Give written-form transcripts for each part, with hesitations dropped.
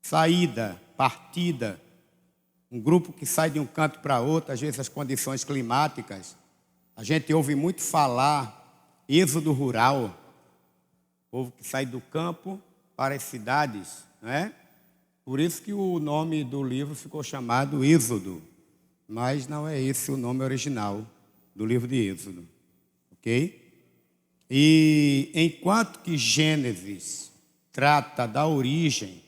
saída, partida, um grupo que sai de um canto para outro, às vezes as condições climáticas. A gente ouve muito falar êxodo rural, povo que sai do campo para as cidades, não é? Por isso que o nome do livro ficou chamado Êxodo, mas não é esse o nome original do livro de Êxodo, ok? E enquanto que Gênesis trata da origem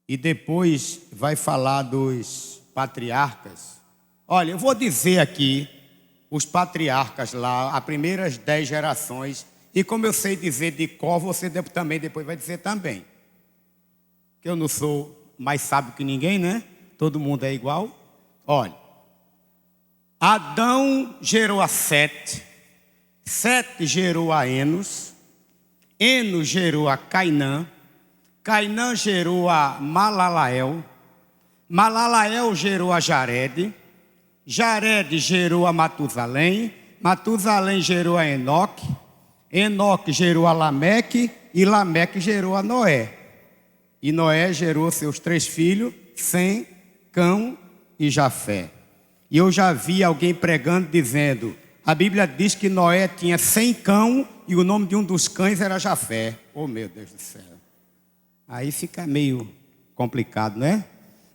e depois vai falar dos patriarcas, olha, eu vou dizer aqui os patriarcas lá, as primeiras 10 gerações, e como eu sei dizer de cor, você também depois vai dizer também. Que eu não sou mais sábio que ninguém, né? Todo mundo é igual. Olha, Adão gerou a Sete, Sete gerou a Enos, Enos gerou a Cainã, Cainã gerou a Malalael, Malalael gerou a Jarede, Jarede gerou a Matusalém, Matusalém gerou a Enoque, Enoque gerou a Lameque e Lameque gerou a Noé. E Noé gerou seus 3 filhos, Sem, Cão e Jafé. E eu já vi alguém pregando dizendo, a Bíblia diz que Noé tinha 100 cão e o nome de um dos cães era Jafé. Oh, meu Deus do céu. Aí fica meio complicado, né?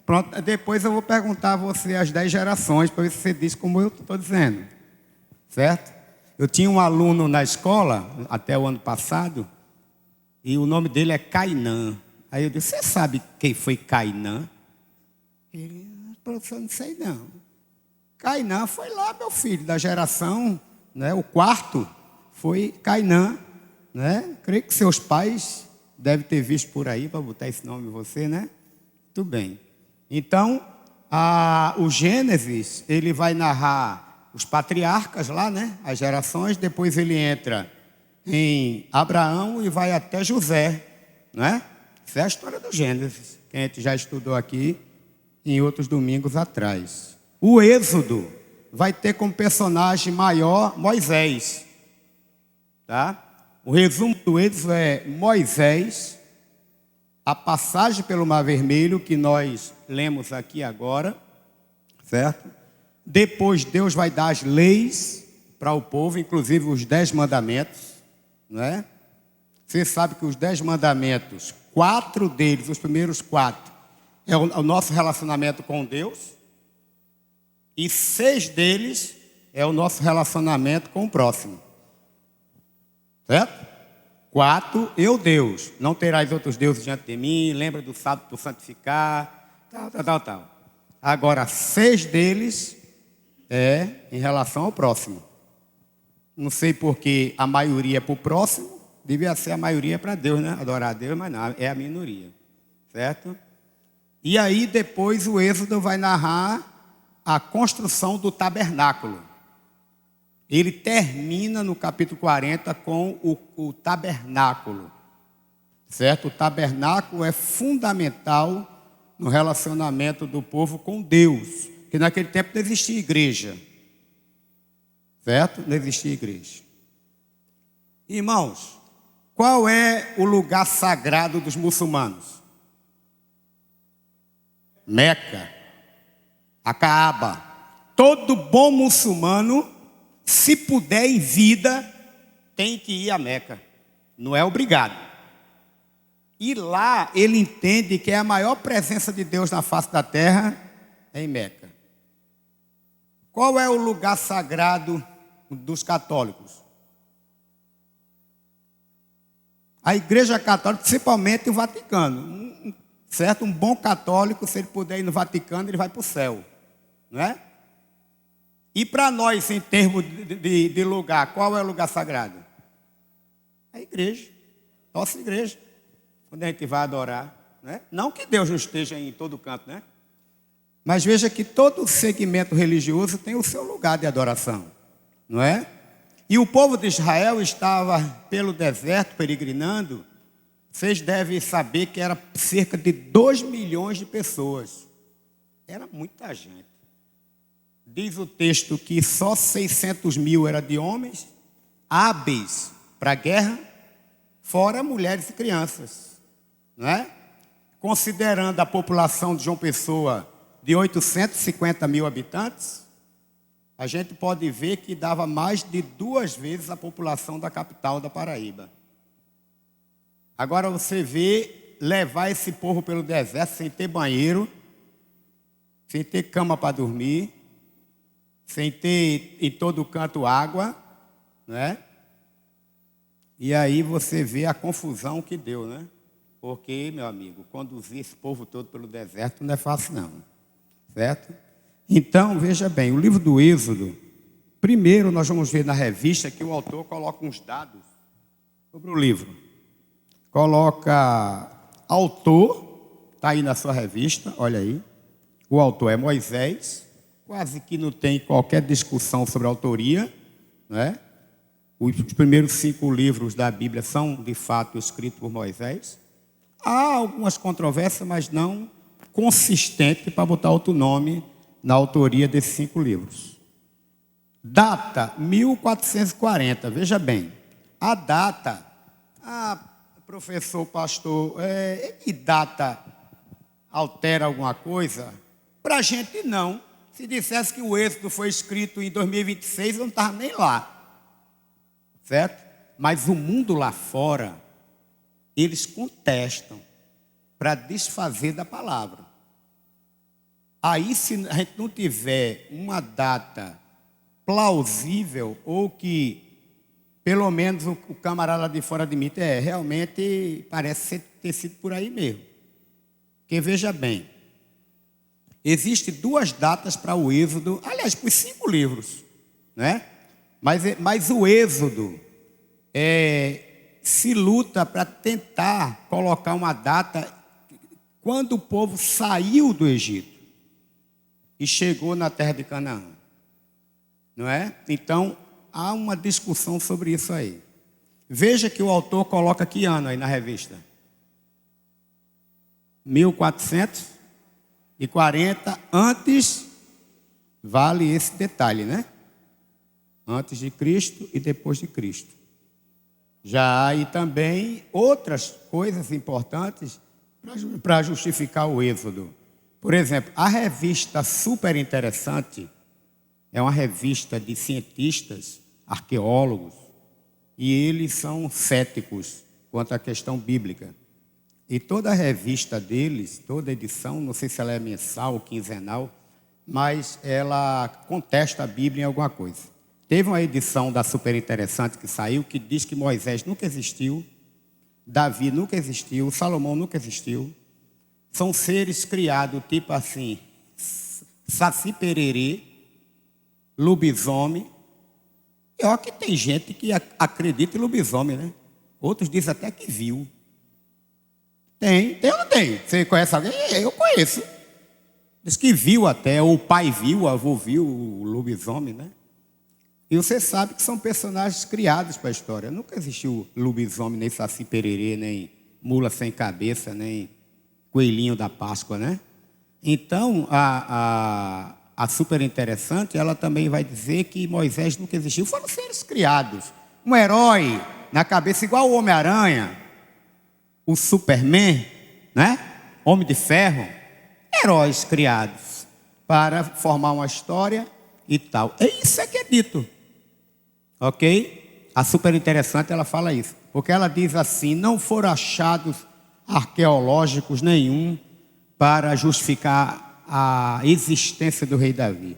Pronto, depois eu vou perguntar a você as 10 gerações, para ver se você diz como eu estou dizendo. Certo? Eu tinha um aluno na escola, até o ano passado, e o nome dele é Cainã. Aí eu disse, você sabe quem foi Cainã? Ele, professor, não sei não. Cainã foi lá, meu filho, da geração, né? O quarto foi Cainã, né? Creio que seus pais devem ter visto por aí, para botar esse nome em você, né? Tudo bem. Então, o Gênesis, ele vai narrar os patriarcas lá, né? As gerações, depois ele entra em Abraão e vai até José, né? Essa é a história do Gênesis, que a gente já estudou aqui em outros domingos atrás. O Êxodo vai ter como personagem maior Moisés, tá? O resumo do Êxodo é Moisés, a passagem pelo Mar Vermelho, que nós lemos aqui agora, certo? Depois Deus vai dar as leis para o povo, inclusive os 10 mandamentos, né? Você sabe que os 10 mandamentos, 4 deles, os primeiros 4, é o nosso relacionamento com Deus, e 6 deles é o nosso relacionamento com o próximo. Certo? 4, eu Deus, não terás outros deuses diante de mim, lembra do sábado por santificar, tal. Agora, 6 deles é em relação ao próximo. Não sei porque a maioria é para o próximo, devia ser a maioria para Deus, né? Adorar a Deus, mas não, é a minoria. Certo? E aí depois o Êxodo vai narrar a construção do tabernáculo. Ele termina no capítulo 40 com o tabernáculo. Certo? O tabernáculo é fundamental no relacionamento do povo com Deus. Porque naquele tempo não existia igreja. Certo? Não existia igreja. Irmãos, qual é o lugar sagrado dos muçulmanos? Meca, a Caaba. Todo bom muçulmano, se puder em vida, tem que ir a Meca. Não é obrigado. E lá ele entende que é a maior presença de Deus na face da terra é em Meca. Qual é o lugar sagrado dos católicos? A Igreja Católica, principalmente o Vaticano. Certo? Um bom católico, se ele puder ir no Vaticano, ele vai para o céu. Não é? E para nós, em termos de lugar, qual é o lugar sagrado? A igreja. Nossa igreja. Onde a gente vai adorar. Né? Não que Deus não esteja em todo canto, né? Mas veja que todo segmento religioso tem o seu lugar de adoração. Não é? E o povo de Israel estava pelo deserto peregrinando. Vocês devem saber que era cerca de 2 milhões de pessoas. Era muita gente. Diz o texto que só 600 mil era de homens, hábeis para a guerra, fora mulheres e crianças. Não é? considerando a população de João Pessoa de 850 mil habitantes, a gente pode ver que dava mais de 2 vezes a população da capital da Paraíba. Agora você vê levar esse povo pelo deserto sem ter banheiro, sem ter cama para dormir, sem ter em todo canto água, né? E aí você vê a confusão que deu, né? Porque, meu amigo, conduzir esse povo todo pelo deserto não é fácil não, certo? Então, veja bem, o livro do Êxodo, primeiro nós vamos ver na revista que o autor coloca uns dados sobre o livro. Coloca autor, está aí na sua revista, olha aí. O autor é Moisés, quase que não tem qualquer discussão sobre a autoria, né? Os primeiros 5 livros da Bíblia são, de fato, escritos por Moisés. Há algumas controvérsias, mas não consistente para botar outro nome na autoria desses 5 livros. Data 1440, veja bem. A data, professor, pastor, que data altera alguma coisa? Para a gente não. Se dissesse que o Êxodo foi escrito em 2026, eu não estava nem lá. Certo? Mas o mundo lá fora, eles contestam para desfazer da palavra. Aí, se a gente não tiver uma data plausível, ou que pelo menos o camarada lá de fora admite, realmente parece ter sido por aí mesmo. Porque veja bem, existem 2 datas para o Êxodo, aliás, para os 5 livros, né? Mas o Êxodo se luta para tentar colocar uma data quando o povo saiu do Egito e chegou na terra de Canaã, não é? Então, há uma discussão sobre isso aí. Veja que o autor coloca que ano aí na revista? 1440 antes, vale esse detalhe, né? Antes de Cristo e depois de Cristo. Já há aí também outras coisas importantes para justificar o Êxodo. Por exemplo, a revista Super Interessante é uma revista de cientistas, arqueólogos, e eles são céticos quanto à questão bíblica. E toda a revista deles, toda edição, não sei se ela é mensal ou quinzenal, mas ela contesta a Bíblia em alguma coisa. Teve uma edição da Super Interessante que saiu, que diz que Moisés nunca existiu, Davi nunca existiu, Salomão nunca existiu. São seres criados tipo assim, Saci Pererê, lobisomem. E olha que tem gente que acredita em lobisomem, né? Outros dizem até que viu. Tem ou não tem? Você conhece alguém? Eu conheço. Diz que viu até, ou o pai viu, o avô viu o lobisomem, né? E você sabe que são personagens criados para a história. Nunca existiu lobisomem, nem Saci Pererê, nem mula sem cabeça, nem coelhinho da Páscoa, né? Então, a Super Interessante, ela também vai dizer que Moisés nunca existiu. Foram seres criados. Um herói na cabeça igual o Homem-Aranha, o Superman, né? Homem de Ferro. Heróis criados para formar uma história e tal. É isso que é dito. Ok? A Super Interessante, ela fala isso. Porque ela diz assim, não foram achados arqueológicos nenhum para justificar a existência do rei Davi.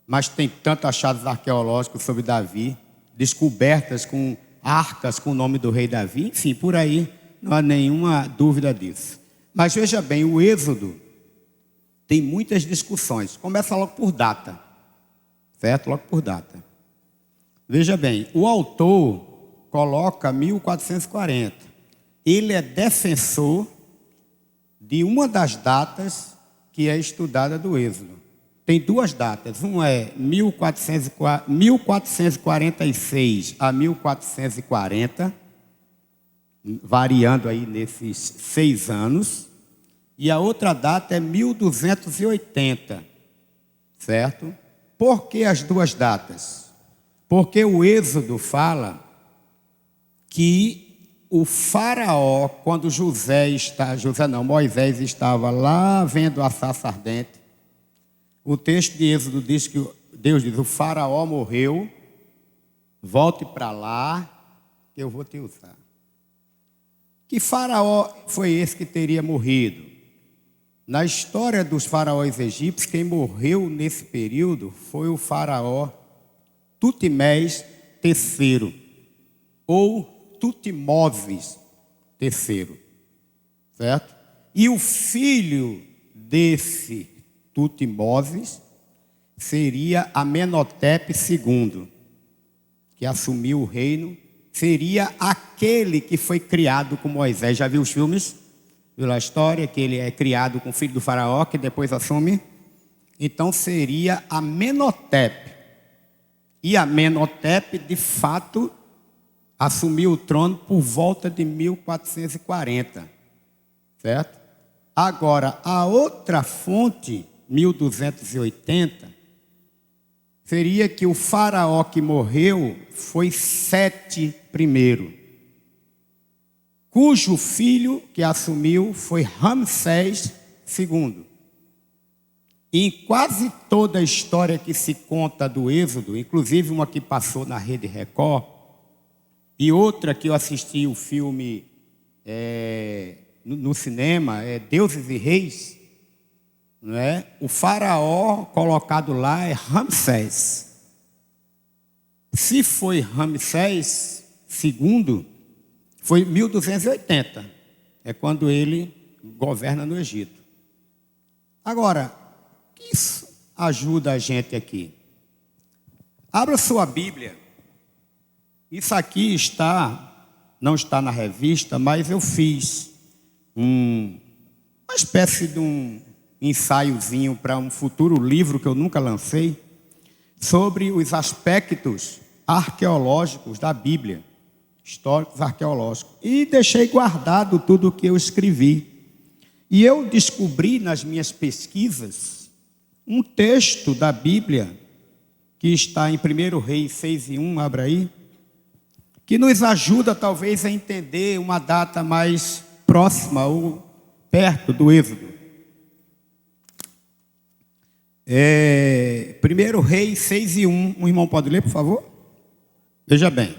Mas tem tantos achados arqueológicos sobre Davi, descobertas com arcas com o nome do rei Davi, enfim, por aí não há nenhuma dúvida disso. Mas veja bem, o Êxodo tem muitas discussões. Começa logo por data, certo? Logo por data. Veja bem, o autor coloca 1440. Ele é defensor de uma das datas que é estudada do Êxodo. Tem 2 datas. Uma é 1446 a 1440, variando aí nesses 6 anos. E a outra data é 1280, certo? Por que as 2 datas? Porque o Êxodo fala que o faraó, quando Moisés estava lá vendo a sarça ardente, o texto de Êxodo diz que Deus diz: o faraó morreu, volte para lá, que eu vou te usar. Que faraó foi esse que teria morrido? Na história dos faraós egípcios, quem morreu nesse período foi o faraó Tutmés III, ou Tutmoses III, certo? E o filho desse Tutmoses seria Amenhotepe II, que assumiu o reino, seria aquele que foi criado com Moisés. Já viu os filmes? Viu a história? Que ele é criado com o filho do faraó, que depois assume. Então seria Amenhotepe. E Amenhotepe, de fato, assumiu o trono por volta de 1440, certo? Agora, a outra fonte, 1280, seria que o faraó que morreu foi Sete I, cujo filho que assumiu foi Ramsés II. E em quase toda a história que se conta do Êxodo, inclusive uma que passou na Rede Record, e outra que eu assisti o filme no cinema, Deuses e Reis, não é? O faraó colocado lá é Ramsés. Se foi Ramsés II, foi 1280, é quando ele governa no Egito. Agora, isso ajuda a gente aqui. Abra sua Bíblia. Isso aqui não está na revista, mas eu fiz uma espécie de um ensaiozinho para um futuro livro que eu nunca lancei, sobre os aspectos arqueológicos da Bíblia, históricos arqueológicos. E deixei guardado tudo o que eu escrevi. E eu descobri nas minhas pesquisas um texto da Bíblia, que está em 1 Reis 6:1, abra aí, que nos ajuda talvez a entender uma data mais próxima ou perto do Êxodo. 1 Reis 6:1, um irmão pode ler, por favor? Veja bem.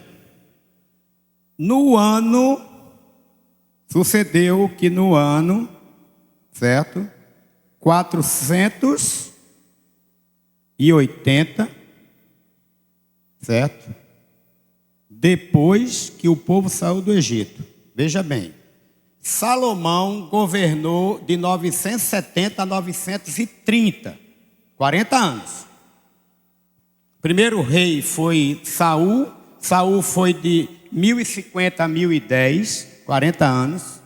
Sucedeu que no ano, certo? 480, certo? Depois que o povo saiu do Egito. Veja bem, Salomão governou de 970 a 930, 40 anos. Primeiro rei foi Saul. Saul foi de 1050 a 1010, 40 anos.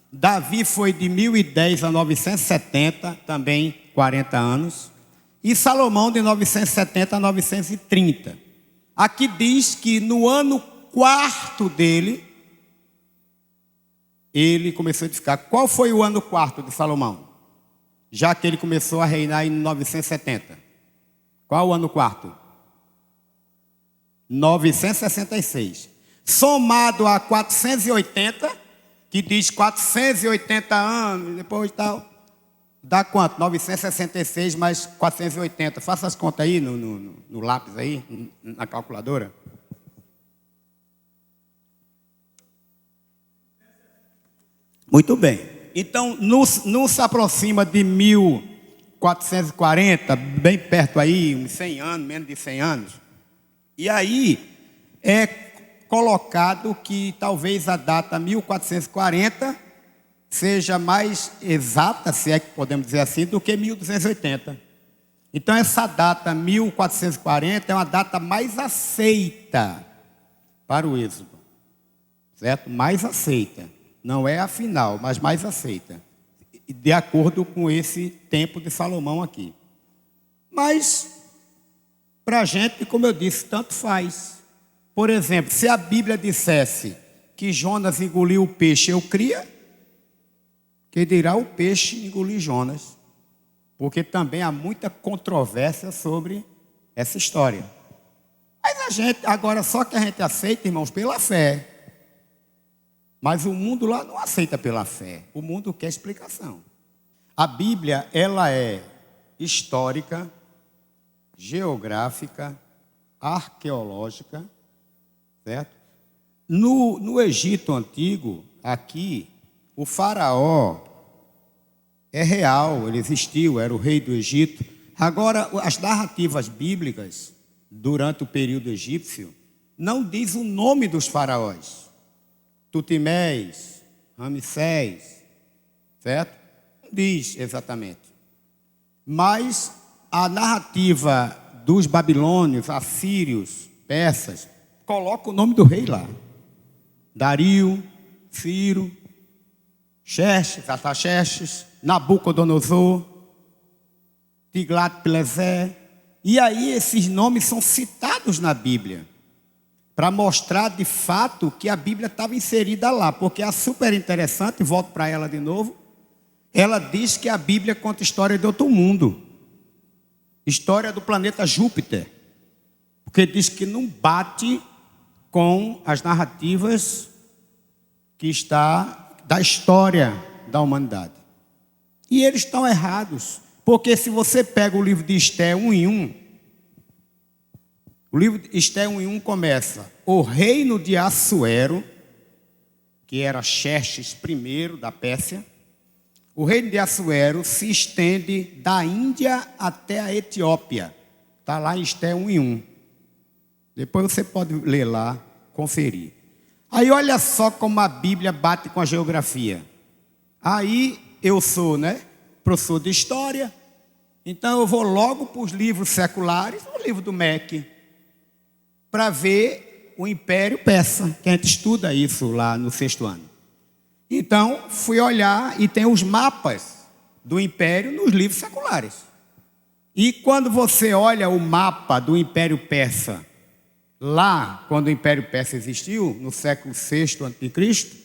Davi foi de 1010 a 970, também 40 anos. E Salomão de 970 a 930. Aqui diz que no ano quarto dele, ele começou a edificar. Qual foi o ano quarto de Salomão? Já que ele começou a reinar em 970. Qual o ano quarto? 966. Somado a 480, que diz 480 anos, depois tal, dá quanto? 966 mais 480. Faça as contas aí no lápis aí, na calculadora. Muito bem. Então, não se aproxima de 1440, bem perto aí, uns 100 anos, menos de 100 anos. E aí é colocado que talvez a data 1440 seja mais exata, se é que podemos dizer assim, do que 1280. Então essa data 1440 é uma data mais aceita para o Êxodo, certo? Mais aceita. Não é a final, mas mais aceita, de acordo com esse tempo de Salomão aqui. Mas, para a gente, como eu disse, tanto faz. Por exemplo, se a Bíblia dissesse que Jonas engoliu o peixe, eu cria, que dirá o peixe engolir Jonas. Porque também há muita controvérsia sobre essa história. Mas a gente, agora só que a gente aceita, irmãos, pela fé. Mas o mundo lá não aceita pela fé. O mundo quer explicação. A Bíblia, ela é histórica, geográfica, arqueológica, certo? No Egito Antigo, aqui, o faraó é real, ele existiu, era o rei do Egito. Agora, as narrativas bíblicas, durante o período egípcio, não diz o nome dos faraós. Tutimés, Ramsés, certo? Não diz exatamente. Mas a narrativa dos babilônios, assírios, persas, coloca o nome do rei lá. Dario, Ciro, Xerxes, Artaxerxes, Nabucodonosor, Tiglat-Pileser. E aí esses nomes são citados na Bíblia, para mostrar de fato que a Bíblia estava inserida lá, porque é super interessante, volto para ela de novo, ela diz que a Bíblia conta história de outro mundo, história do planeta Júpiter, porque diz que não bate com as narrativas que está da história da humanidade. E eles estão errados, porque se você pega o livro de Esté 1 em 1, o livro de Esté 1 em 1 começa: o reino de Assuero, que era Xerxes I da Pérsia, o reino de Assuero se estende da Índia até a Etiópia. Está lá em Esté 1 em 1. Depois você pode ler lá, conferir. Aí olha só como a Bíblia bate com a geografia. Aí eu sou, professor de história, então eu vou logo para os livros seculares, o livro do MEC, para ver o Império Persa, que a gente estuda isso lá no 6º ano. Então, fui olhar e tem os mapas do Império nos livros seculares. E quando você olha o mapa do Império Persa, lá, quando o Império Persa existiu, no século VI a.C.,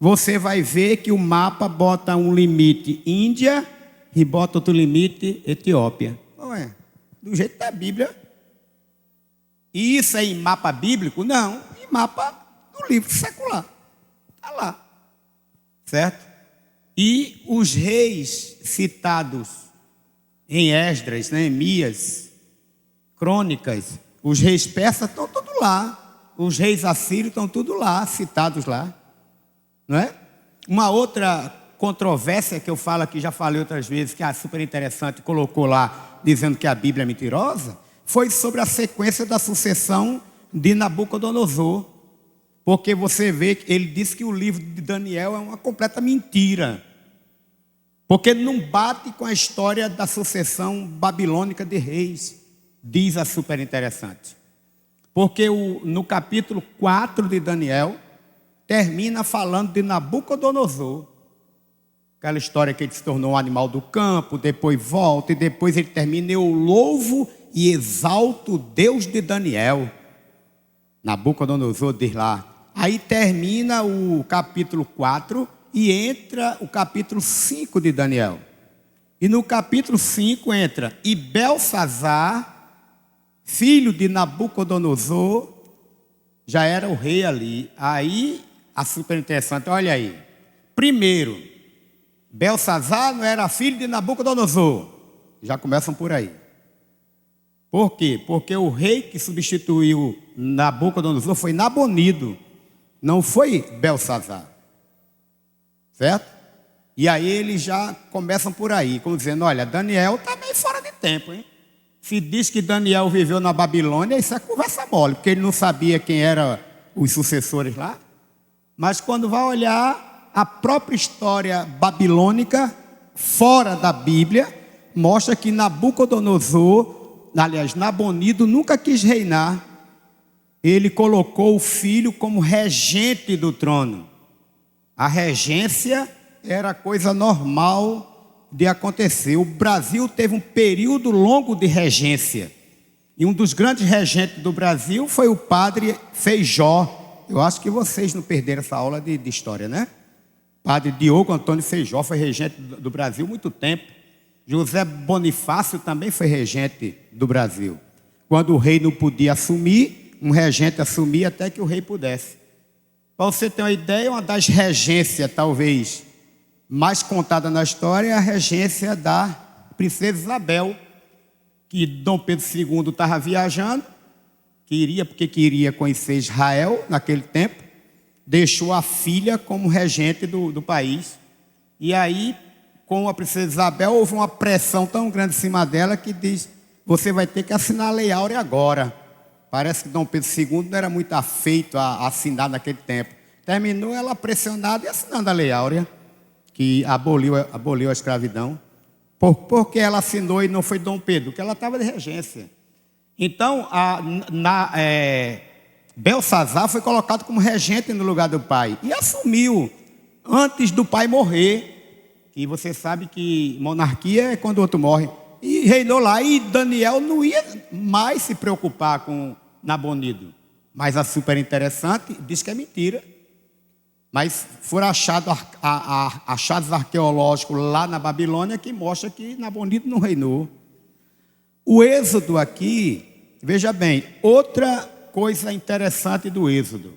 você vai ver que o mapa bota um limite Índia e bota outro limite Etiópia. Não é? Do jeito da Bíblia. E isso é em mapa bíblico? Não, em mapa do livro secular. Está lá. Certo? E os reis citados em Esdras, Neemias, Crônicas, os reis persas estão tudo lá. Os reis assírios estão tudo lá, citados lá. Não é? Uma outra controvérsia que eu falo aqui, já falei outras vezes, que é super interessante, colocou lá, dizendo que a Bíblia é mentirosa, foi sobre a sequência da sucessão de Nabucodonosor. Porque você vê que ele disse que o livro de Daniel é uma completa mentira. Porque não bate com a história da sucessão babilônica de reis, diz a super interessante. Porque no capítulo 4 de Daniel, termina falando de Nabucodonosor. Aquela história que ele se tornou um animal do campo, depois volta, e depois ele termina: eu louvo e exalto o Deus de Daniel. Nabucodonosor diz lá. Aí termina o capítulo 4 e entra o capítulo 5 de Daniel. E no capítulo 5 entra: e Belsazar, filho de Nabucodonosor, já era o rei ali. Aí, a super interessante, olha aí. Primeiro, Belsazar não era filho de Nabucodonosor. Já começam por aí. Por quê? Porque o rei que substituiu Nabucodonosor foi Nabonido, não foi Belsazar. Certo? E aí eles já começam por aí, como dizendo: olha, Daniel está meio fora de tempo, hein? Se diz que Daniel viveu na Babilônia, isso é conversa mole, porque ele não sabia quem eram os sucessores lá. Mas quando vai olhar a própria história babilônica, fora da Bíblia, mostra que Nabucodonosor, aliás, Nabonido, nunca quis reinar. Ele colocou o filho como regente do trono. A regência era coisa normal de acontecer. O Brasil teve um período longo de regência. E um dos grandes regentes do Brasil foi o padre Feijó. Eu acho que vocês não perderam essa aula de história, né? Padre Diogo Antônio Feijó foi regente do Brasil há muito tempo. José Bonifácio também foi regente do Brasil. Quando o rei não podia assumir, um regente assumia até que o rei pudesse. Para você ter uma ideia, uma das regências, talvez, mais contada na história é a regência da princesa Isabel, que Dom Pedro II estava viajando, porque queria conhecer Israel naquele tempo, deixou a filha como regente do país. E aí, com a princesa Isabel, houve uma pressão tão grande em cima dela que diz: você vai ter que assinar a Lei Áurea agora. Parece que Dom Pedro II não era muito afeito a assinar naquele tempo. Terminou ela pressionada e assinando a Lei Áurea, que aboliu a escravidão. Porque ela assinou e não foi Dom Pedro, porque ela estava de regência. Então, Belsazar foi colocado como regente no lugar do pai e assumiu antes do pai morrer. E você sabe que monarquia é quando o outro morre. E reinou lá, e Daniel não ia mais se preocupar com Nabonido. Mas a super interessante diz que é mentira. Mas foram achados arqueológicos lá na Babilônia que mostram que Nabonido não reinou. O Êxodo aqui, veja bem, outra coisa interessante do Êxodo,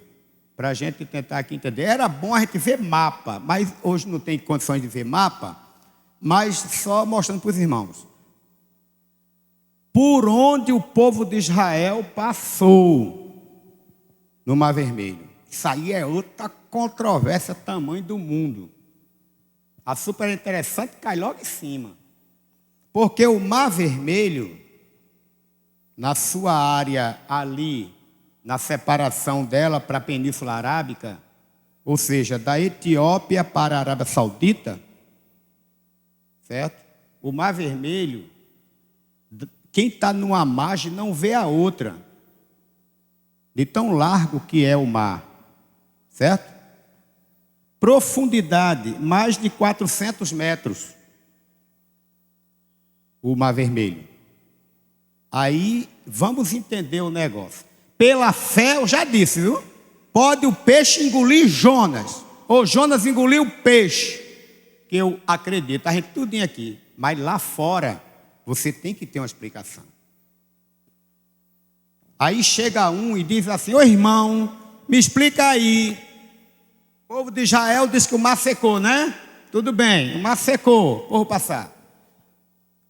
para a gente tentar aqui entender. Era bom a gente ver mapa, mas hoje não tem condições de ver mapa, mas só mostrando para os irmãos. Por onde o povo de Israel passou no Mar Vermelho. Isso aí é outra controvérsia tamanho do mundo. A super interessante cai logo em cima. Porque o Mar Vermelho, na sua área ali, na separação dela para a Península Arábica, ou seja, da Etiópia para a Arábia Saudita, certo? O Mar Vermelho, quem está numa margem não vê a outra, de tão largo que é o mar, certo? Profundidade, mais de 400 metros, o Mar Vermelho. Aí, vamos entender o negócio. Pela fé, eu já disse, viu? Pode o peixe engolir Jonas, ou Jonas engoliu o peixe, que eu acredito, a gente tudinho aqui. Mas lá fora, você tem que ter uma explicação. Aí chega um e diz assim: ô irmão, me explica aí. O povo de Israel diz que o mar secou, né? Tudo bem, o mar secou, vou passar.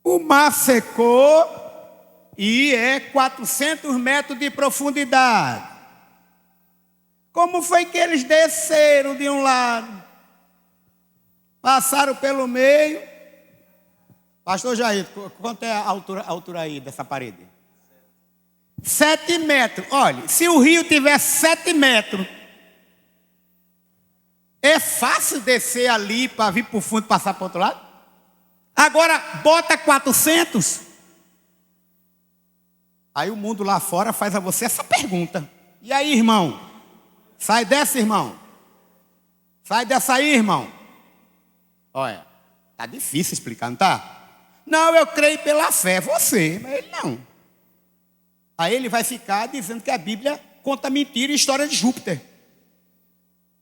O mar secou e é 400 metros de profundidade. Como foi que eles desceram de um lado? Passaram pelo meio. Pastor Jair, quanto é a altura aí dessa parede? 7 metros. Olha, se o rio tiver 7 metros, é fácil descer ali para vir para o fundo e passar para o outro lado? Agora, bota 400. Aí o mundo lá fora faz a você essa pergunta. E aí, irmão? Sai dessa, irmão. Sai dessa aí, irmão. Olha, tá difícil explicar, não tá? Não, eu creio pela fé. Você, mas ele não. Aí ele vai ficar dizendo que a Bíblia conta mentira e história de Júpiter.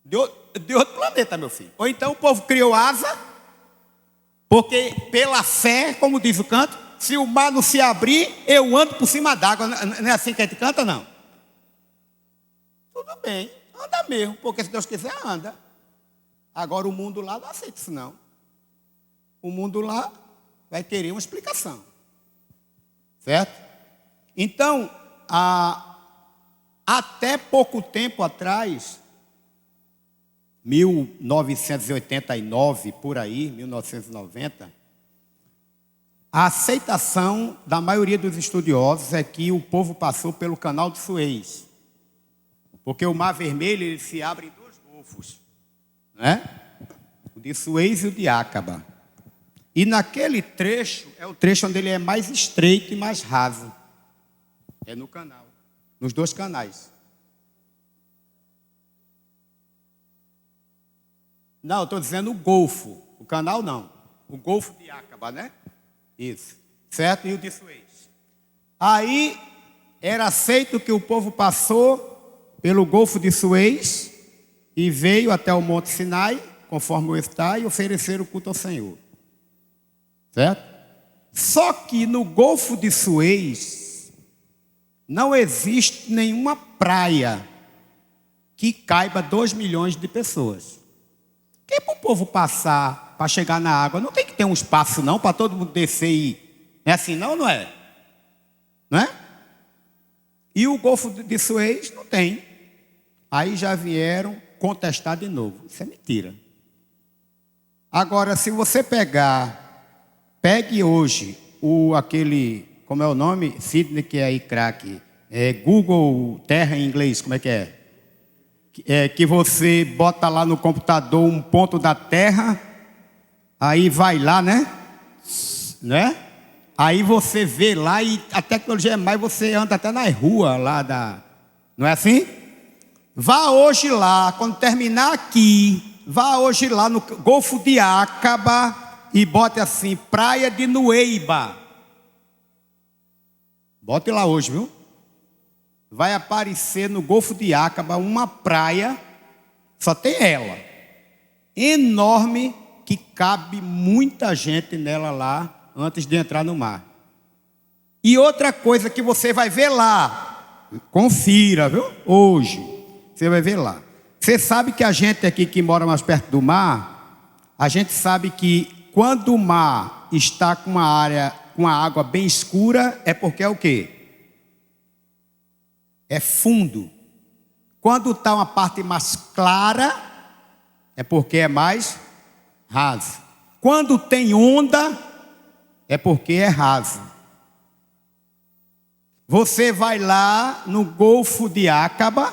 De outro planeta, meu filho. Ou então o povo criou asa, porque pela fé, como diz o canto, se o mar não se abrir, eu ando por cima d'água. Não é assim que a gente canta, não? Tudo bem, anda mesmo, porque se Deus quiser, anda. Agora o mundo lá não aceita isso, não. O mundo lá vai querer uma explicação. Certo? Então, até pouco tempo atrás, 1989, por aí, 1990, a aceitação da maioria dos estudiosos é que o povo passou pelo canal de Suez. Porque o Mar Vermelho ele se abre em 2 golfos, né? O de Suez e o de Áqaba. E naquele trecho, é o trecho onde ele é mais estreito e mais raso. É no canal, nos 2 canais. Não, eu estou dizendo o Golfo, o canal não. O Golfo de Áqaba, né? Isso, certo? E o de Suez. Aí, era aceito que o povo passou pelo Golfo de Suez e veio até o Monte Sinai, conforme o está, e ofereceram o culto ao Senhor. Certo? Só que no Golfo de Suez não existe nenhuma praia que caiba 2 milhões de pessoas. Que para o povo passar, para chegar na água, não tem que ter um espaço não, para todo mundo descer e ir. É assim não, não é? Não é? E o Golfo de Suez não tem. Aí já vieram contestar de novo. Isso é mentira. Agora, se você pegue hoje aquele, como é o nome? Sidney, que é aí craque. Google Terra em inglês, como é que é? Que você bota lá no computador um ponto da Terra, aí vai lá, né? Aí você vê lá e a tecnologia é mais, você anda até nas ruas lá da... Não é assim? Vá hoje lá, quando terminar aqui, vá hoje lá no Golfo de Acaba e bote assim, Praia de Nueiba. Bote lá hoje, viu? Vai aparecer no Golfo de Acaba uma praia, só tem ela, enorme, que cabe muita gente nela lá, antes de entrar no mar. E outra coisa que você vai ver lá, confira, viu? Hoje, você vai ver lá. Você sabe que a gente aqui que mora mais perto do mar, a gente sabe que quando o mar está com uma água bem escura, é porque é o quê? É fundo. Quando está uma parte mais clara, é porque é mais raso. Quando tem onda, é porque é raso. Você vai lá no Golfo de Acaba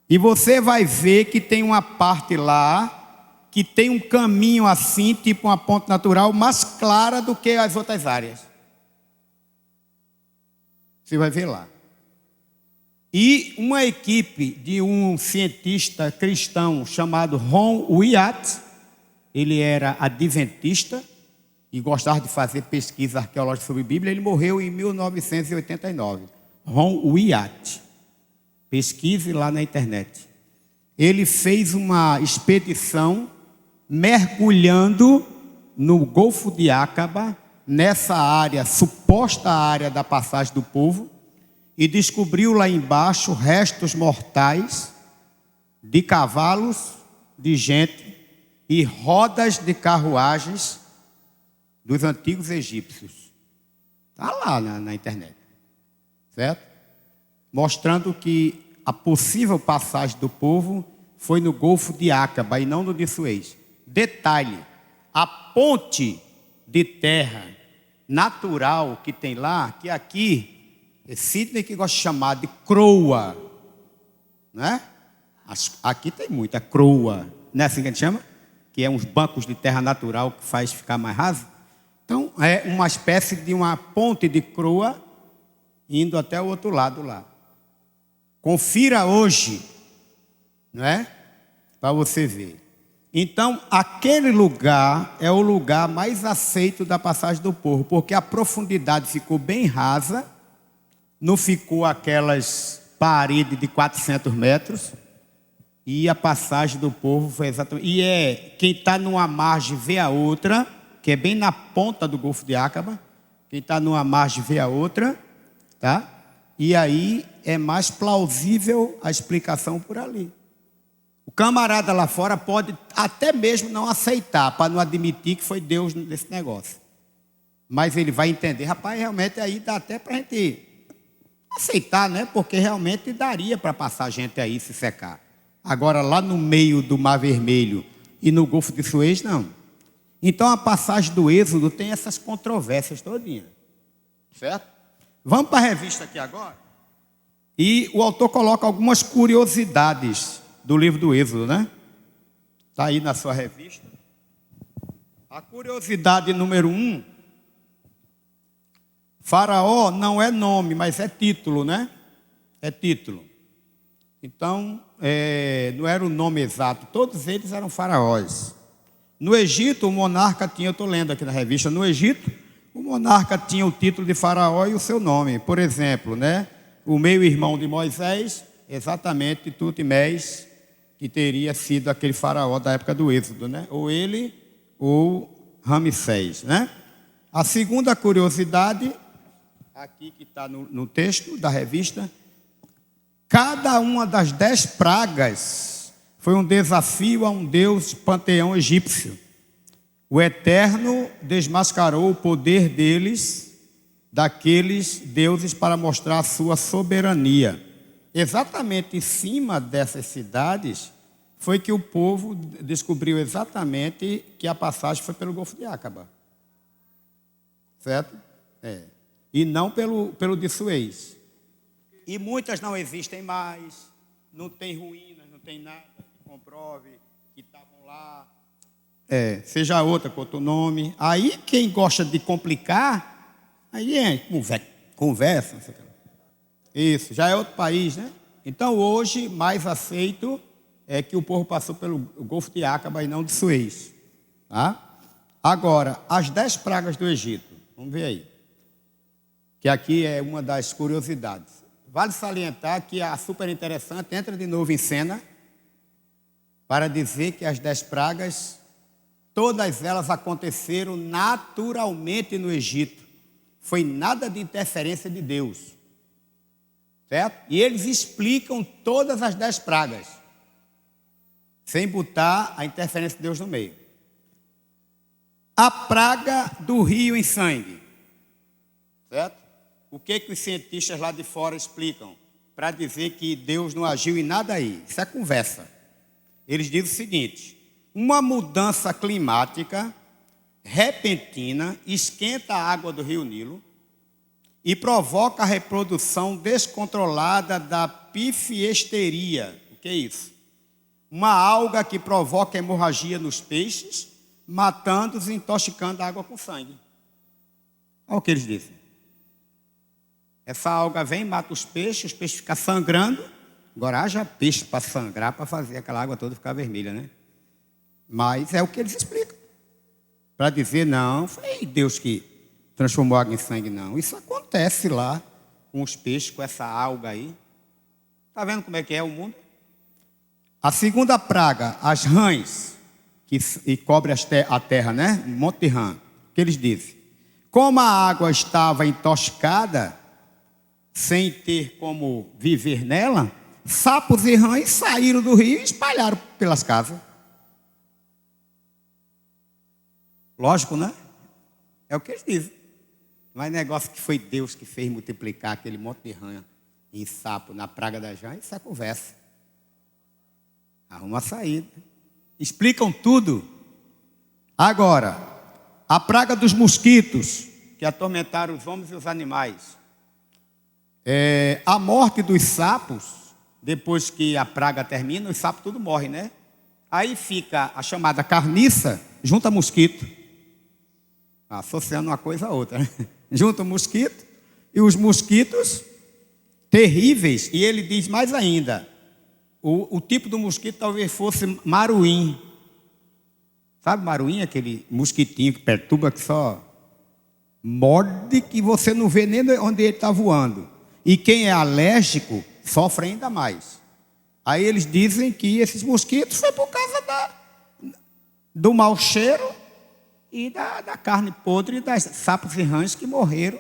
e você vai ver que tem uma parte lá que tem um caminho assim, tipo uma ponte natural, mais clara do que as outras áreas. Você vai ver lá. E uma equipe de um cientista cristão chamado Ron Wyatt, ele era adventista e gostava de fazer pesquisa arqueológica sobre a Bíblia. Ele morreu em 1989. Ron Wyatt. Pesquise lá na internet. Ele fez uma expedição mergulhando no Golfo de Acaba, nessa área, suposta área da passagem do povo, e descobriu lá embaixo restos mortais de cavalos, de gente e rodas de carruagens dos antigos egípcios. Está lá na internet, certo? Mostrando que a possível passagem do povo foi no Golfo de Acaba e não no de Suez. Detalhe, a ponte de terra natural que tem lá, que aqui, Sidney que gosta de chamar de croa, né? Aqui tem muita croa, não é assim que a gente chama? Que é uns bancos de terra natural que faz ficar mais raso. Então, é uma espécie de uma ponte de croa indo até o outro lado lá. Confira hoje, não é? Para você ver. Então, aquele lugar é o lugar mais aceito da passagem do povo, porque a profundidade ficou bem rasa, não ficou aquelas paredes de 400 metros, e a passagem do povo foi exatamente... E quem está numa margem vê a outra, que é bem na ponta do Golfo de Acaba, quem está numa margem vê a outra, tá? E aí é mais plausível a explicação por ali. O camarada lá fora pode até mesmo não aceitar, para não admitir que foi Deus nesse negócio. Mas ele vai entender, rapaz, realmente aí dá até para a gente aceitar, né? Porque realmente daria para passar gente aí se secar. Agora lá no meio do Mar Vermelho e no Golfo de Suez, não. Então a passagem do Êxodo tem essas controvérsias todinhas. Certo? Vamos para a revista aqui agora. E o autor coloca algumas curiosidades do livro do Êxodo, né? Está aí na sua revista. A curiosidade número 1. Faraó não é nome, mas é título, né? É título. Então, não era o nome exato. Todos eles eram faraós. No Egito, o monarca tinha, eu estou lendo aqui na revista, no Egito, o monarca tinha o título de faraó e o seu nome. Por exemplo, né? O meio-irmão de Moisés, exatamente Tutmés, que teria sido aquele faraó da época do Êxodo, né? Ou ele, ou Ramsés, né? A segunda curiosidade, aqui que está no texto da revista, Cada uma das 10 pragas foi um desafio a um deus panteão egípcio. O Eterno desmascarou o poder daqueles deuses, para mostrar a sua soberania. Exatamente em cima dessas cidades foi que o povo descobriu exatamente que a passagem foi pelo Golfo de Acaba. Certo? E não pelo de Suez. E muitas não existem mais, não tem ruínas, não tem nada que comprove que estavam lá. Seja outra com outro nome. Aí quem gosta de complicar, aí conversa. Não sei o que. Isso, já é outro país, né? Então hoje, mais aceito é que o povo passou pelo Golfo de Acaba e não de Suez. Tá? Agora, as 10 pragas do Egito. Vamos ver aí. Que aqui é uma das curiosidades. Vale salientar que a super interessante entra de novo em cena para dizer que as 10 pragas, todas elas aconteceram naturalmente no Egito. Foi nada de interferência de Deus. Certo? E eles explicam todas as 10 pragas, sem botar a interferência de Deus no meio. A praga do rio em sangue. Certo? O que os cientistas lá de fora explicam para dizer que Deus não agiu em nada aí? Isso é conversa. Eles dizem o seguinte: uma mudança climática repentina esquenta a água do rio Nilo e provoca a reprodução descontrolada da pifiesteria. O que é isso? Uma alga que provoca hemorragia nos peixes, matando-os e intoxicando a água com sangue. Olha o que eles dizem. Essa alga vem, mata os peixes ficam sangrando. Agora haja peixe para sangrar, para fazer aquela água toda ficar vermelha, né? Mas é o que eles explicam. Para dizer, não, foi Deus que transformou água em sangue, não. Isso acontece lá com os peixes, com essa alga aí. Está vendo como é que é o mundo? A segunda praga, as rãs, que cobre a terra, né? Um monte de rã. O que eles dizem? Como a água estava intoxicada, sem ter como viver nela, sapos e rãs saíram do rio e espalharam pelas casas. Lógico, né? É o que eles dizem. Mas negócio que foi Deus que fez multiplicar aquele monte de rã e sapo na praga das rãs, isso é conversa. Arruma a saída. Explicam tudo. Agora, a praga dos mosquitos, que atormentaram os homens e os animais. A morte dos sapos, depois que a praga termina, os sapos tudo morrem, né? Aí fica a chamada carniça, junta mosquito. Associando uma coisa a outra, né? Junta o mosquito, e os mosquitos terríveis, e ele diz mais ainda, o tipo do mosquito talvez fosse maruim. Sabe maruim, aquele mosquitinho que perturba, que só morde, que você não vê nem onde ele está voando. E quem é alérgico sofre ainda mais. Aí eles dizem que esses mosquitos foi por causa do mau cheiro e da carne podre das sapos e rãs que morreram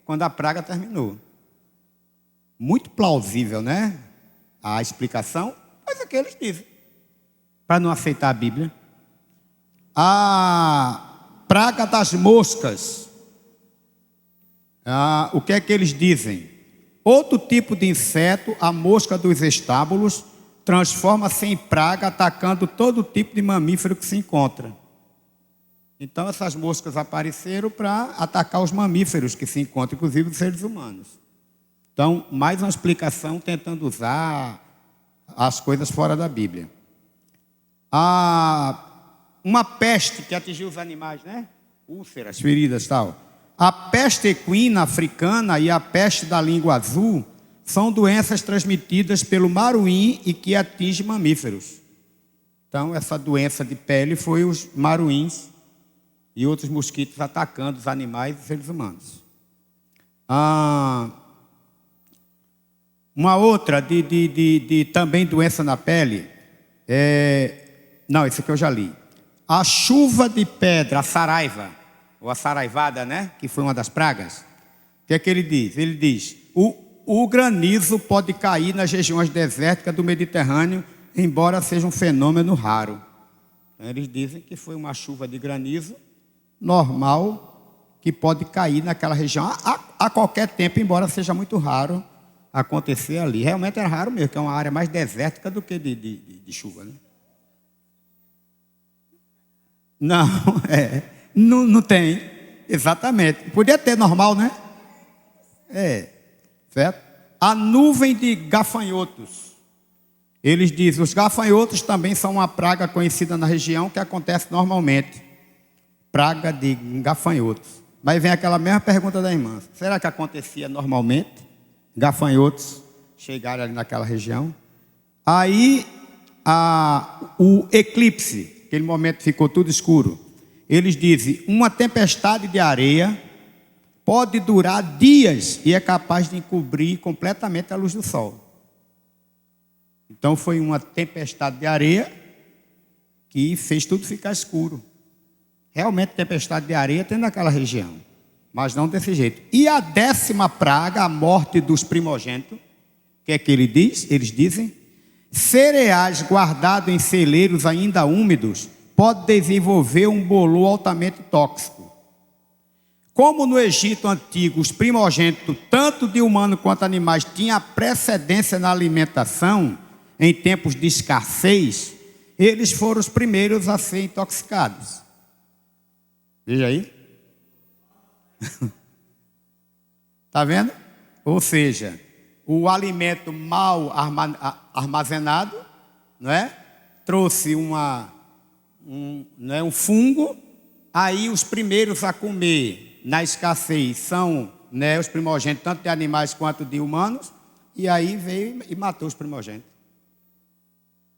quando a praga terminou. Muito plausível, né? A explicação, mas é que eles dizem, para não aceitar a Bíblia. A praga das moscas. O que é que eles dizem? Outro tipo de inseto, a mosca dos estábulos, transforma-se em praga, atacando todo tipo de mamífero que se encontra. Então essas moscas apareceram para atacar os mamíferos que se encontram, inclusive os seres humanos. Então, mais uma explicação tentando usar as coisas fora da Bíblia. Uma peste que atingiu os animais, né? Úlceras, feridas e tal. A peste equina africana e a peste da língua azul são doenças transmitidas pelo maruim e que atingem mamíferos. Então, essa doença de pele foi os maruins e outros mosquitos atacando os animais e seres humanos. Uma outra também doença na pele, não, esse aqui eu já li. A chuva de pedra, a saraiva, ou a saraivada, né? Que foi uma das pragas. O que é que ele diz? Ele diz, O granizo pode cair nas regiões desérticas do Mediterrâneo, embora seja um fenômeno raro. Eles dizem que foi uma chuva de granizo normal que pode cair naquela região a qualquer tempo, embora seja muito raro acontecer ali. Realmente é raro mesmo, que é uma área mais desértica do que de chuva, né? Não, não tem, exatamente. Podia ter normal, né? Certo? A nuvem de gafanhotos. Eles dizem, os gafanhotos também são uma praga conhecida na região que acontece normalmente. Praga de gafanhotos. Mas vem aquela mesma pergunta da irmã. Será que acontecia normalmente? Gafanhotos chegarem ali naquela região? Aí, o eclipse, aquele momento ficou tudo escuro. Eles dizem, uma tempestade de areia pode durar dias e é capaz de encobrir completamente a luz do sol. Então foi uma tempestade de areia que fez tudo ficar escuro. Realmente tempestade de areia tem naquela região, mas não desse jeito. E a 10ª praga, a morte dos primogênitos, o que é que ele diz? Eles dizem, cereais guardados em celeiros ainda úmidos pode desenvolver um bolor altamente tóxico. Como no Egito antigo, os primogênitos, tanto de humanos quanto animais, tinham precedência na alimentação, em tempos de escassez, eles foram os primeiros a ser intoxicados. Veja aí. Está vendo? Ou seja, o alimento mal armazenado, não é? Trouxe um fungo, aí os primeiros a comer na escassez são, né, os primogênitos, tanto de animais quanto de humanos, e aí veio e matou os primogênitos.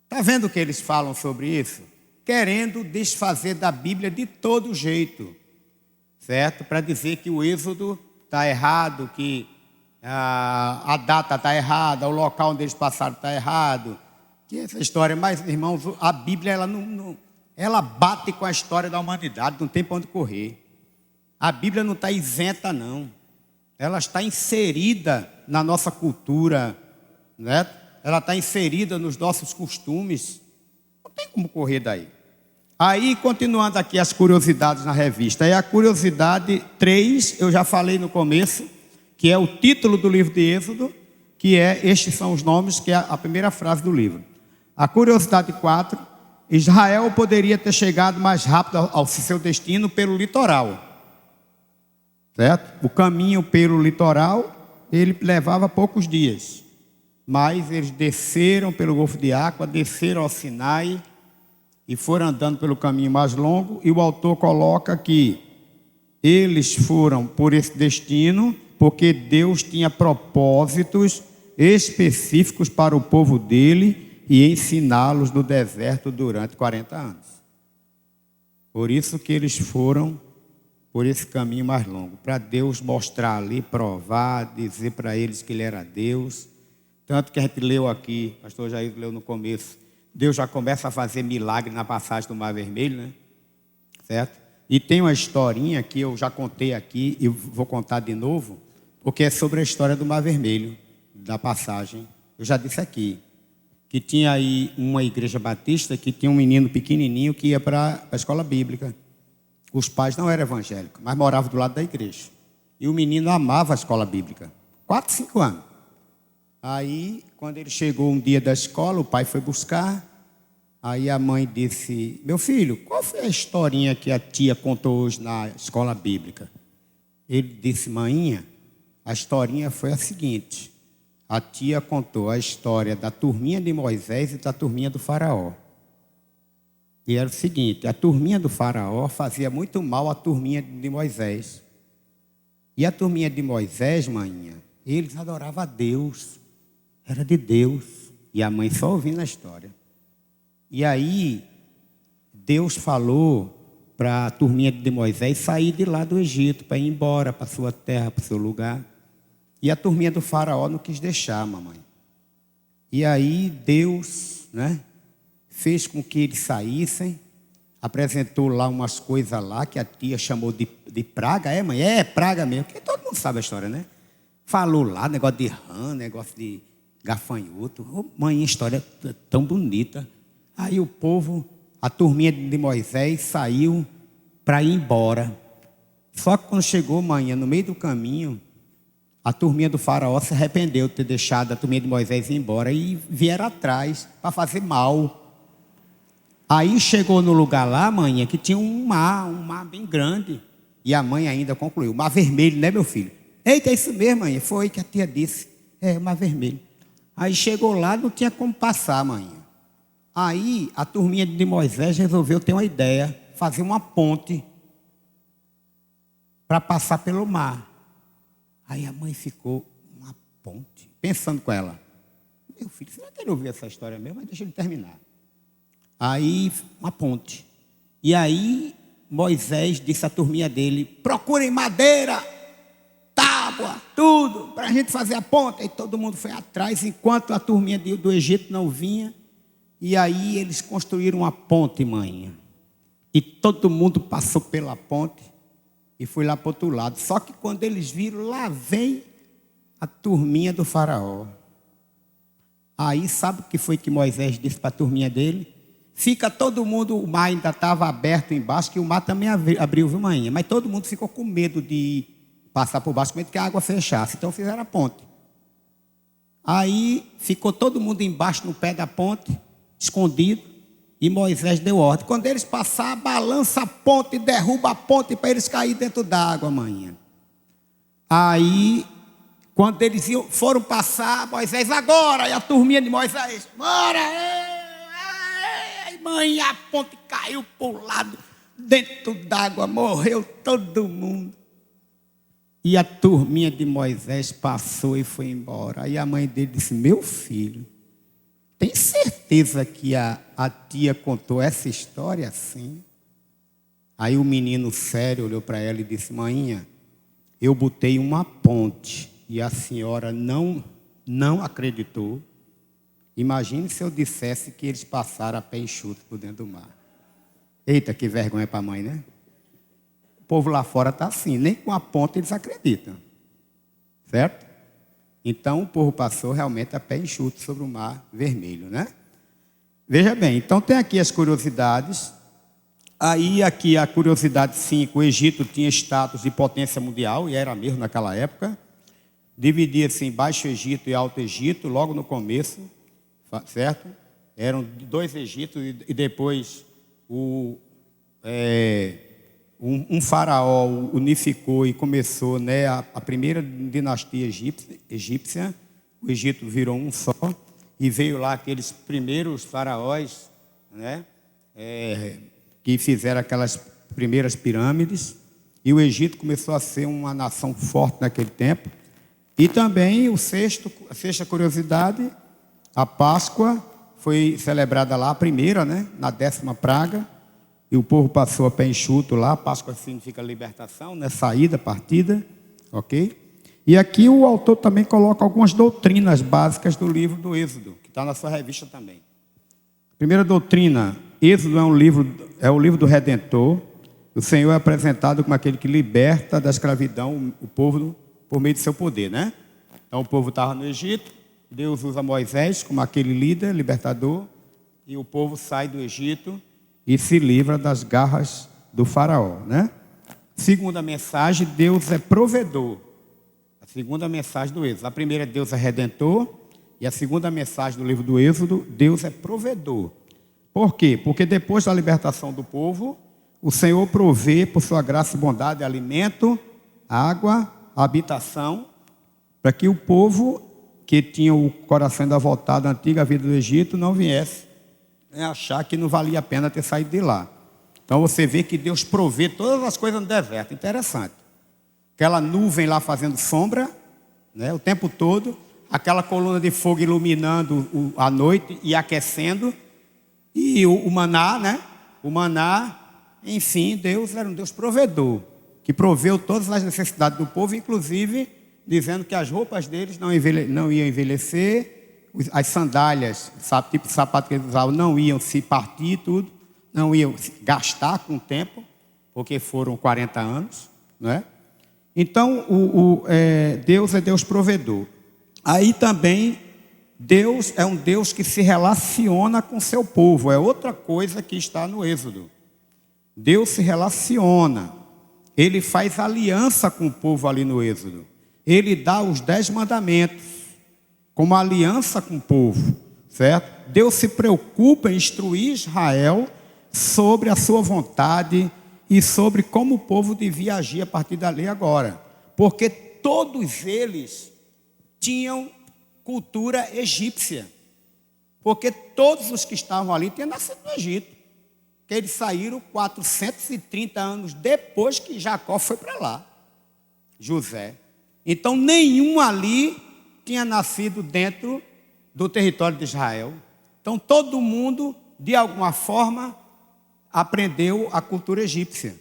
Está vendo o que eles falam sobre isso? Querendo desfazer da Bíblia de todo jeito, certo? Para dizer que o Êxodo está errado, que a data está errada, o local onde eles passaram está errado, que essa história. Mas, irmãos, a Bíblia ela bate com a história da humanidade, não tem para onde correr. A Bíblia não está isenta, não. Ela está inserida na nossa cultura, né? Ela está inserida nos nossos costumes. Não tem como correr daí. Aí, continuando aqui as curiosidades na revista. Aí a curiosidade 3, eu já falei no começo, que é o título do livro de Êxodo, que é, estes são os nomes, que é a primeira frase do livro. A curiosidade 4, Israel poderia ter chegado mais rápido ao seu destino pelo litoral. Certo? O caminho pelo litoral, ele levava poucos dias. Mas eles desceram pelo Golfo de Aqua, desceram ao Sinai e foram andando pelo caminho mais longo. E o autor coloca que eles foram por esse destino porque Deus tinha propósitos específicos para o povo dele e ensiná-los no deserto durante 40 anos. Por isso que eles foram por esse caminho mais longo, para Deus mostrar ali, provar, dizer para eles que Ele era Deus. Tanto que a gente leu aqui, o pastor Jair leu no começo, Deus já começa a fazer milagre na passagem do Mar Vermelho, né? Certo? E tem uma historinha que eu já contei aqui e vou contar de novo, porque é sobre a história do Mar Vermelho, da passagem. Eu já disse aqui, que tinha aí uma igreja batista que tinha um menino pequenininho que ia para a escola bíblica. Os pais não eram evangélicos, mas moravam do lado da igreja. E o menino amava a escola bíblica. 4, 5 anos. Aí, quando ele chegou um dia da escola, o pai foi buscar. Aí a mãe disse, meu filho, qual foi a historinha que a tia contou hoje na escola bíblica? Ele disse, mainha, a historinha foi a seguinte. A tia contou a história da turminha de Moisés e da turminha do faraó. E era o seguinte, a turminha do faraó fazia muito mal à turminha de Moisés. E a turminha de Moisés, mainha, eles adoravam a Deus. Era de Deus. E a mãe só ouvindo a história. E aí, Deus falou para a turminha de Moisés sair de lá do Egito, para ir embora para a sua terra, para o seu lugar. E a turminha do faraó não quis deixar, mamãe. E aí, Deus, né, fez com que eles saíssem, apresentou lá umas coisas lá que a tia chamou de praga. É, mãe? É praga mesmo, porque todo mundo sabe a história, né? falou lá, negócio de rã, negócio de gafanhoto. Oh, mãe, história tão bonita. Aí o povo, a turminha de Moisés saiu para ir embora. Só que quando chegou manhã, no meio do caminho, a turminha do faraó se arrependeu de ter deixado a turminha de Moisés ir embora e vieram atrás para fazer mal. Aí chegou no lugar lá, mãe, que tinha um mar bem grande. E a mãe ainda concluiu, mar vermelho, né, meu filho? Eita, é isso mesmo, mãe, foi que a tia disse. É, mar vermelho. Aí chegou lá, não tinha como passar, mãe. Aí a turminha de Moisés resolveu ter uma ideia, fazer uma ponte para passar pelo mar. Aí a mãe ficou, uma ponte, pensando com ela. Meu filho, você vai querer ouvir essa história mesmo, mas deixa ele terminar. Aí, uma ponte. E aí, Moisés disse à turminha dele, procurem madeira, tábua, tudo, para a gente fazer a ponte. Aí todo mundo foi atrás, enquanto a turminha do Egito não vinha. E aí eles construíram uma ponte, mãe. E todo mundo passou pela ponte e foi lá para o outro lado. Só que quando eles viram, lá vem a turminha do faraó. Aí sabe o que foi que Moisés disse para a turminha dele? Fica todo mundo, o mar ainda estava aberto embaixo, que o mar também abriu, viu, mãe? Mas todo mundo ficou com medo de passar por baixo, com medo que a água fechasse. Então fizeram a ponte. Aí ficou todo mundo embaixo no pé da ponte, escondido, e Moisés deu ordem. Quando eles passaram, balança a ponte, derruba a ponte para eles caírem dentro d'água, mãe. Aí, quando eles foram passar, Moisés, agora, e a turminha de Moisés, bora, mãe, a ponte caiu para o lado, dentro d'água, morreu todo mundo. E a turminha de Moisés passou e foi embora. Aí a mãe dele disse, meu filho, tem certeza que a tia contou essa história assim? Aí o menino sério olhou para ela e disse, maninha, eu botei uma ponte e a senhora não acreditou. Imagine se eu dissesse que eles passaram a pé enxuto por dentro do mar. Eita, que vergonha para a mãe, né? O povo lá fora está assim, nem com a ponte eles acreditam. Certo? Então o povo passou realmente a pé enxuto sobre o mar vermelho, né? Veja bem, então tem aqui as curiosidades. Aí aqui a curiosidade 5, o Egito tinha status de potência mundial, e era mesmo naquela época. Dividia-se em Baixo Egito e Alto Egito, logo no começo. Certo? Eram 2 Egitos e depois um faraó unificou e começou, né, a primeira dinastia egípcia. O Egito virou um só e veio lá aqueles primeiros faraós, né, que fizeram aquelas primeiras pirâmides, e o Egito começou a ser uma nação forte naquele tempo. E também a sexta curiosidade, a Páscoa foi celebrada lá, a primeira, né, na 10ª praga, e o povo passou a pé enxuto lá. Páscoa significa libertação, né, saída, partida, ok? E aqui o autor também coloca algumas doutrinas básicas do livro do Êxodo, que está na sua revista também. Primeira doutrina, Êxodo é o livro do Redentor. O Senhor é apresentado como aquele que liberta da escravidão o povo por meio de seu poder, né? Então o povo estava no Egito, Deus usa Moisés como aquele líder, libertador, e o povo sai do Egito e se livra das garras do faraó, né? Segunda mensagem, Deus é provedor. A segunda mensagem do Êxodo. A primeira, Deus é redentor, e a segunda mensagem do livro do Êxodo, Deus é provedor. Por quê? Porque depois da libertação do povo, o Senhor provê por sua graça e bondade alimento, água, habitação, para que o povo que tinha o coração ainda voltado à antiga vida do Egito não viesse, né, achar que não valia a pena ter saído de lá. Então você vê que Deus provê todas as coisas no deserto. Interessante. Aquela nuvem lá fazendo sombra, né, o tempo todo, aquela coluna de fogo iluminando a noite e aquecendo, e o maná, né? O maná, enfim, Deus era um Deus provedor, que proveu todas as necessidades do povo, inclusive dizendo que as roupas deles não iam envelhecer, as sandálias, tipo de sapato que eles usavam, não iam se partir tudo, não iam gastar com o tempo, porque foram 40 anos, né? Então, Deus é Deus provedor. Aí também, Deus é um Deus que se relaciona com seu povo. É outra coisa que está no Êxodo. Deus se relaciona. Ele faz aliança com o povo ali no Êxodo. Ele dá os 10 mandamentos como aliança com o povo, certo? Deus se preocupa em instruir Israel sobre a sua vontade e sobre como o povo devia agir a partir dali agora. Porque todos eles tinham cultura egípcia. Porque todos os que estavam ali tinham nascido no Egito. Que eles saíram 430 anos depois que Jacó foi para lá, José. Então nenhum ali tinha nascido dentro do território de Israel. Então todo mundo, de alguma forma, aprendeu a cultura egípcia.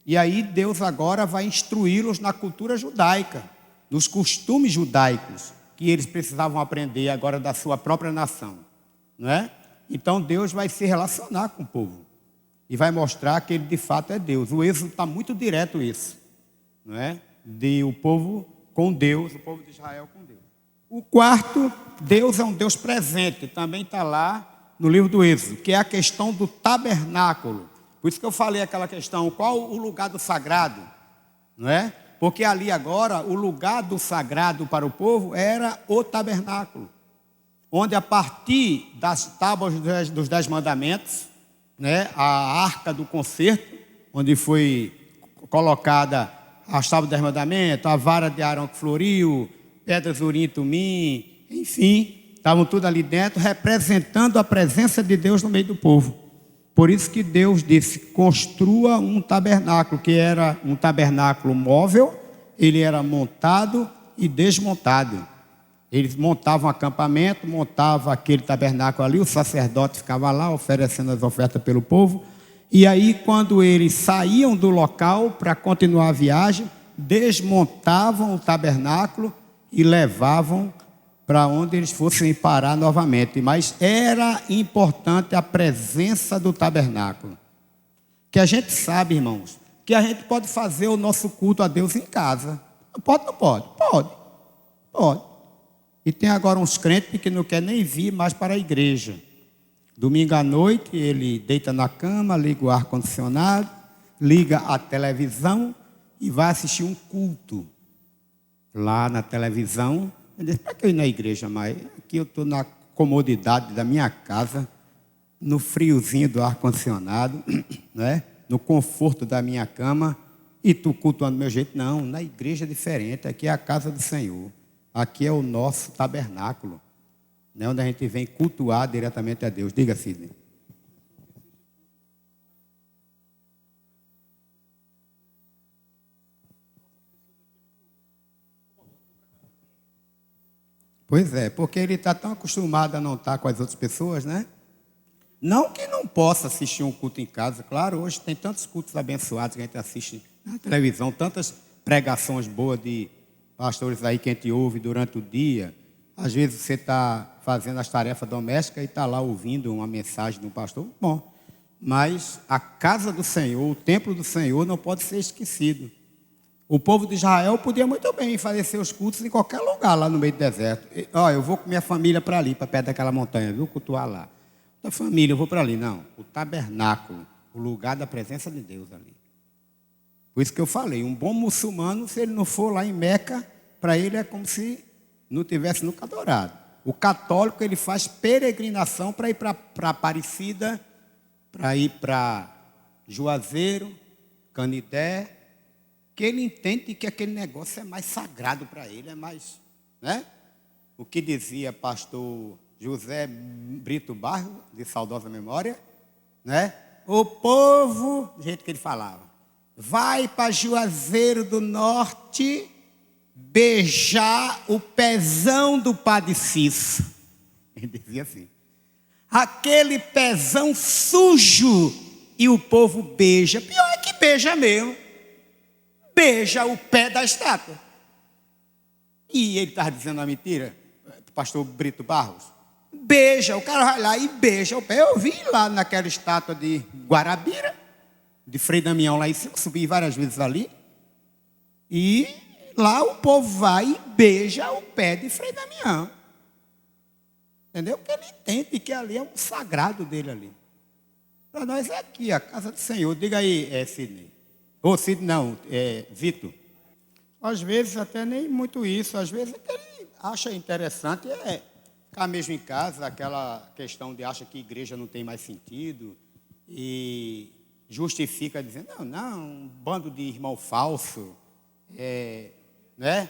E aí Deus agora vai instruí-los na cultura judaica, nos costumes judaicos, que eles precisavam aprender agora da sua própria nação, não é? Então Deus vai se relacionar com o povo e vai mostrar que ele de fato é Deus. O Êxodo está muito direto isso, não é? De o povo com Deus, o povo de Israel com Deus. O quarto, Deus é um Deus presente, também está lá no livro do Êxodo, que é a questão do tabernáculo. Por isso que eu falei aquela questão, qual o lugar do sagrado, não é? Porque ali agora, o lugar do sagrado para o povo era o tabernáculo, onde a partir das tábuas dos 10 mandamentos, né, a arca do concerto, onde foi colocada as tábuas dos 10 mandamentos, a vara de Arão que floriu, pedras urim e tumim, enfim, estavam tudo ali dentro, representando a presença de Deus no meio do povo. Por isso que Deus disse, construa um tabernáculo, que era um tabernáculo móvel, ele era montado e desmontado. Eles montavam um acampamento, montavam aquele tabernáculo ali, o sacerdote ficava lá oferecendo as ofertas pelo povo. E aí, quando eles saíam do local para continuar a viagem, desmontavam o tabernáculo e levavam para onde eles fossem parar novamente. Mas era importante a presença do tabernáculo. Que a gente sabe, irmãos, que a gente pode fazer o nosso culto a Deus em casa. Pode, não pode? Pode. Pode. E tem agora uns crentes que não querem nem vir mais para a igreja. Domingo à noite, ele deita na cama, liga o ar-condicionado, liga a televisão e vai assistir um culto. Lá na televisão, ele diz, para que eu ir na igreja mais? Aqui eu estou na comodidade da minha casa, no friozinho do ar-condicionado, né? No conforto da minha cama, e tu cultuando do meu jeito. Não, na igreja é diferente, aqui é a casa do Senhor. Aqui é o nosso tabernáculo, né, onde a gente vem cultuar diretamente a Deus. Diga, Sidney. Pois é, porque ele está tão acostumado a não estar com as outras pessoas, né? Não que não possa assistir um culto em casa. Claro, hoje tem tantos cultos abençoados que a gente assiste na televisão, tantas pregações boas de pastores aí que a gente ouve durante o dia. Às vezes você está fazendo as tarefas domésticas e está lá ouvindo uma mensagem de um pastor. Bom, mas a casa do Senhor, o templo do Senhor não pode ser esquecido. O povo de Israel podia muito bem fazer seus cultos em qualquer lugar lá no meio do deserto. Eu vou com minha família para ali, para perto daquela montanha, viu? Cultuar lá. Da família, eu vou para ali. Não, o tabernáculo, o lugar da presença de Deus ali. Por isso que eu falei, um bom muçulmano, se ele não for lá em Meca, para ele é como se não tivesse nunca adorado. O católico, ele faz peregrinação para ir para Aparecida, para ir para Juazeiro, Canidé, que ele entende que aquele negócio é mais sagrado para ele, é mais, né? O que dizia pastor José Brito Barro, de saudosa memória, né? O povo, do jeito que ele falava, vai para Juazeiro do Norte beijar o pezão do Padre Cício. Ele dizia assim, aquele pezão sujo, e o povo beija. Pior é que beija mesmo. Beija o pé da estátua. E ele estava dizendo uma mentira, o pastor Brito Barros. Beija, o cara vai lá e beija o pé. Eu vi lá naquela estátua de Guarabira, de Frei Damião lá em cima, subi várias vezes ali. E lá o povo vai e beija o pé de Frei Damião. Entendeu? Porque ele entende que ali é um sagrado dele ali. Para nós é aqui, a casa do Senhor. Diga aí, Sidney. Ou Sidney não, Vitor. Às vezes até nem muito isso. Às vezes ele acha interessante ficar mesmo em casa, aquela questão de acha que igreja não tem mais sentido e justifica dizendo, não, um bando de irmão falso, né?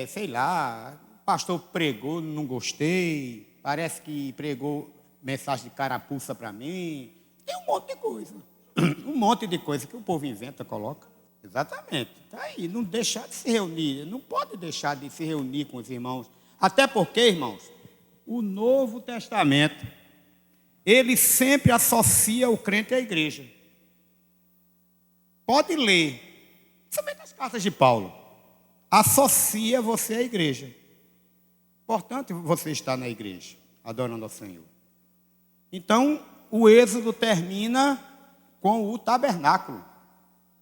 Sei lá, o pastor pregou, não gostei, parece que pregou mensagem de carapuça para mim. Tem um monte de coisa. Um monte de coisa que o povo inventa, coloca. Exatamente. Está aí, não deixar de se reunir. Não pode deixar de se reunir com os irmãos. Até porque, irmãos, o Novo Testamento, ele sempre associa o crente à igreja. Pode ler, principalmente as cartas de Paulo. Associa você à igreja. Portanto, você está na igreja, adorando ao Senhor. Então, o Êxodo termina com o tabernáculo.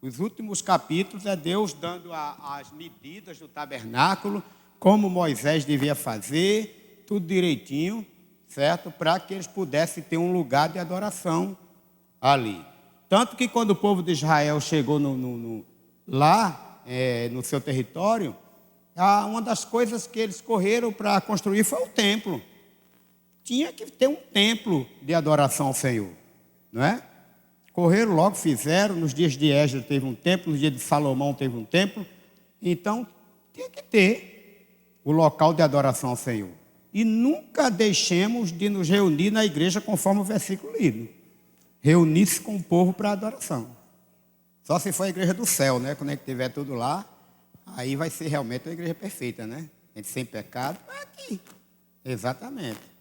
Os últimos capítulos é Deus dando as medidas do tabernáculo, como Moisés devia fazer, tudo direitinho, certo? Para que eles pudessem ter um lugar de adoração ali. Tanto que quando o povo de Israel chegou lá, no seu território, uma das coisas que eles correram para construir foi o templo. Tinha que ter um templo de adoração ao Senhor, não é? Correram logo, fizeram. Nos dias de Esdras teve um templo, nos dias de Salomão teve um templo. Então, tinha que ter o local de adoração ao Senhor. E nunca deixemos de nos reunir na igreja conforme o versículo lido. Reunir-se com o povo para adoração. Só se for a igreja do céu, né? Quando a gente tiver tudo lá, aí vai ser realmente uma igreja perfeita, né? A gente sem pecado, aqui. Exatamente.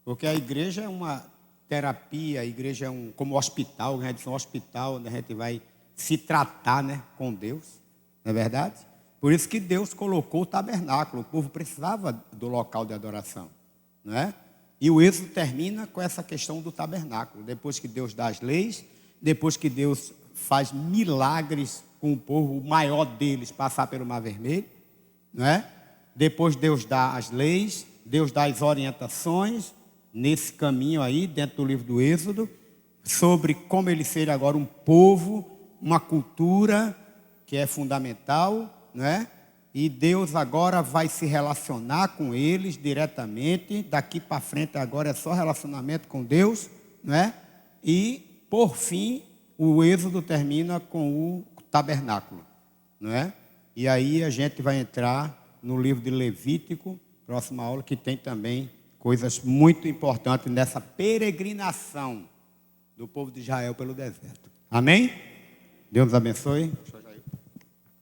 Porque a igreja é uma terapia, a igreja é como um hospital, a gente é um hospital onde a gente vai se tratar, né, com Deus, não é verdade? Por isso que Deus colocou o tabernáculo, o povo precisava do local de adoração, não é? E o Êxodo termina com essa questão do tabernáculo, depois que Deus dá as leis, depois que Deus faz milagres com o povo, o maior deles passar pelo Mar Vermelho, não é? Depois Deus dá as leis, Deus dá as orientações nesse caminho aí, dentro do livro do Êxodo, sobre como ele ser agora um povo, uma cultura que é fundamental, não é? E Deus agora vai se relacionar com eles diretamente, daqui para frente agora é só relacionamento com Deus, não é? E, por fim, o Êxodo termina com o tabernáculo, não é? E aí a gente vai entrar no livro de Levítico, próxima aula, que tem também coisas muito importantes nessa peregrinação do povo de Israel pelo deserto. Amém? Deus abençoe.